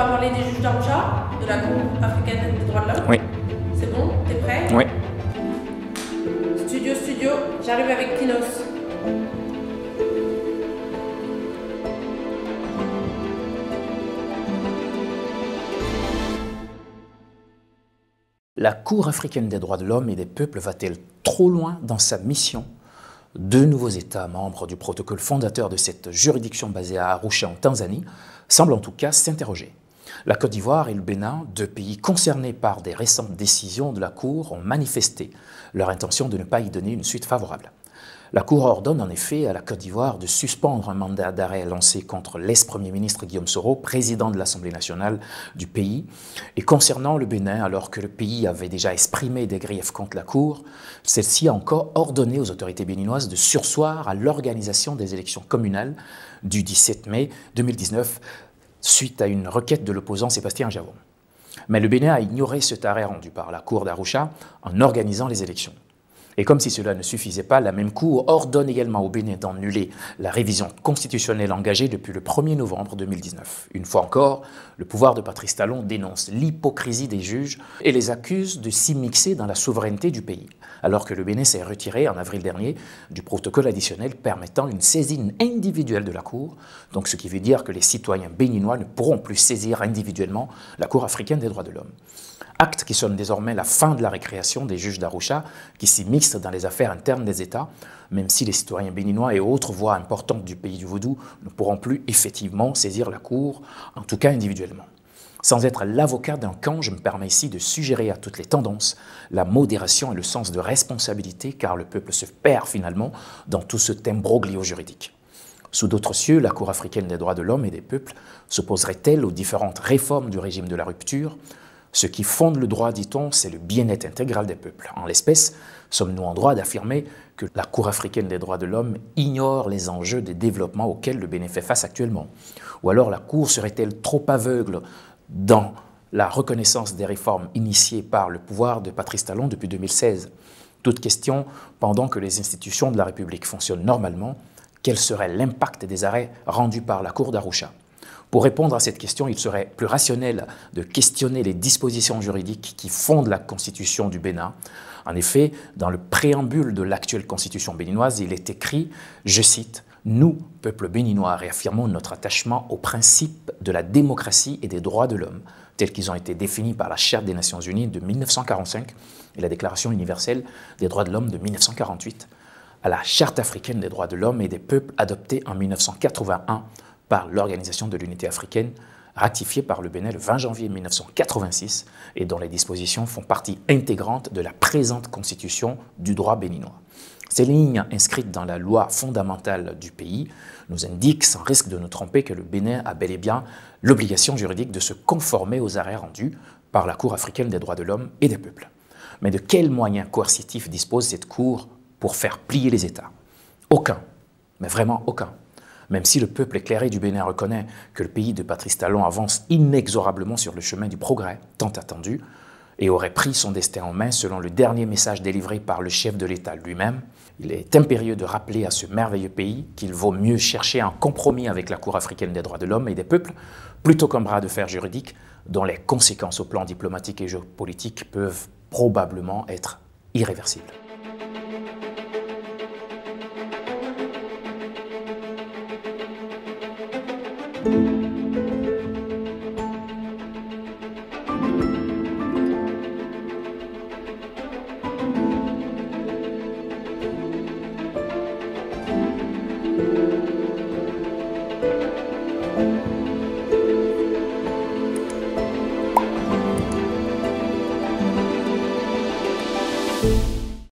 va parler des juges d'Arusha, de la Cour africaine des droits de l'homme. Oui. C'est bon? T'es prêt? Oui. Studio, j'arrive avec Tinos. La Cour africaine des droits de l'homme et des peuples va-t-elle trop loin dans sa mission? Deux nouveaux États membres du protocole fondateur de cette juridiction basée à Arusha en Tanzanie semblent en tout cas s'interroger. La Côte d'Ivoire et le Bénin, deux pays concernés par des récentes décisions de la Cour, ont manifesté leur intention de ne pas y donner une suite favorable. La Cour ordonne en effet à la Côte d'Ivoire de suspendre un mandat d'arrêt lancé contre l'ex-premier ministre Guillaume Soro, président de l'Assemblée nationale du pays. Et concernant le Bénin, alors que le pays avait déjà exprimé des griefs contre la Cour, celle-ci a encore ordonné aux autorités béninoises de surseoir à l'organisation des élections communales du 17 mai 2019, suite à une requête de l'opposant Sébastien Javon. Mais le Bénin a ignoré cet arrêt rendu par la Cour d'Arusha en organisant les élections. Et comme si cela ne suffisait pas, la même Cour ordonne également au Bénin d'annuler la révision constitutionnelle engagée depuis le 1er novembre 2019. Une fois encore, le pouvoir de Patrice Talon dénonce l'hypocrisie des juges et les accuse de s'immixer dans la souveraineté du pays, alors que le Bénin s'est retiré en avril dernier du protocole additionnel permettant une saisine individuelle de la Cour, donc ce qui veut dire que les citoyens béninois ne pourront plus saisir individuellement la Cour africaine des droits de l'homme. Acte qui sonne désormais la fin de la récréation des juges d'Arusha qui s'immiscent dans les affaires internes des États, même si les citoyens béninois et autres voix importantes du pays du vaudou ne pourront plus effectivement saisir la Cour, en tout cas individuellement. Sans être l'avocat d'un camp, je me permets ici de suggérer à toutes les tendances la modération et le sens de responsabilité, car le peuple se perd finalement dans tout ce imbroglio juridique. Sous d'autres cieux, la Cour africaine des droits de l'homme et des peuples s'opposerait-elle aux différentes réformes du régime de la rupture? Ce qui fonde le droit, dit-on, c'est le bien-être intégral des peuples. En l'espèce, sommes-nous en droit d'affirmer que la Cour africaine des droits de l'homme ignore les enjeux des développements auxquels le Bénin fait face actuellement? Ou alors la Cour serait-elle trop aveugle dans la reconnaissance des réformes initiées par le pouvoir de Patrice Talon depuis 2016? Toute question, pendant que les institutions de la République fonctionnent normalement, quel serait l'impact des arrêts rendus par la Cour d'Arusha? Pour répondre à cette question, il serait plus rationnel de questionner les dispositions juridiques qui fondent la Constitution du Bénin. En effet, dans le préambule de l'actuelle Constitution béninoise, il est écrit, je cite, « Nous, peuple béninois, réaffirmons notre attachement aux principes de la démocratie et des droits de l'homme, tels qu'ils ont été définis par la Charte des Nations Unies de 1945 et la Déclaration universelle des droits de l'homme de 1948, à la Charte africaine des droits de l'homme et des peuples adoptée en 1981 par l'Organisation de l'Unité africaine, ratifiée par le Bénin le 20 janvier 1986 et dont les dispositions font partie intégrante de la présente constitution du droit béninois. Ces lignes inscrites dans la loi fondamentale du pays nous indiquent, sans risque de nous tromper, que le Bénin a bel et bien l'obligation juridique de se conformer aux arrêts rendus par la Cour africaine des droits de l'homme et des peuples. Mais de quels moyens coercitifs dispose cette Cour pour faire plier les États? Aucun, mais vraiment aucun. Même si le peuple éclairé du Bénin reconnaît que le pays de Patrice Talon avance inexorablement sur le chemin du progrès, tant attendu, et aurait pris son destin en main selon le dernier message délivré par le chef de l'État lui-même, il est impérieux de rappeler à ce merveilleux pays qu'il vaut mieux chercher un compromis avec la Cour africaine des droits de l'homme et des peuples, plutôt qu'un bras de fer juridique dont les conséquences au plan diplomatique et géopolitique peuvent probablement être irréversibles.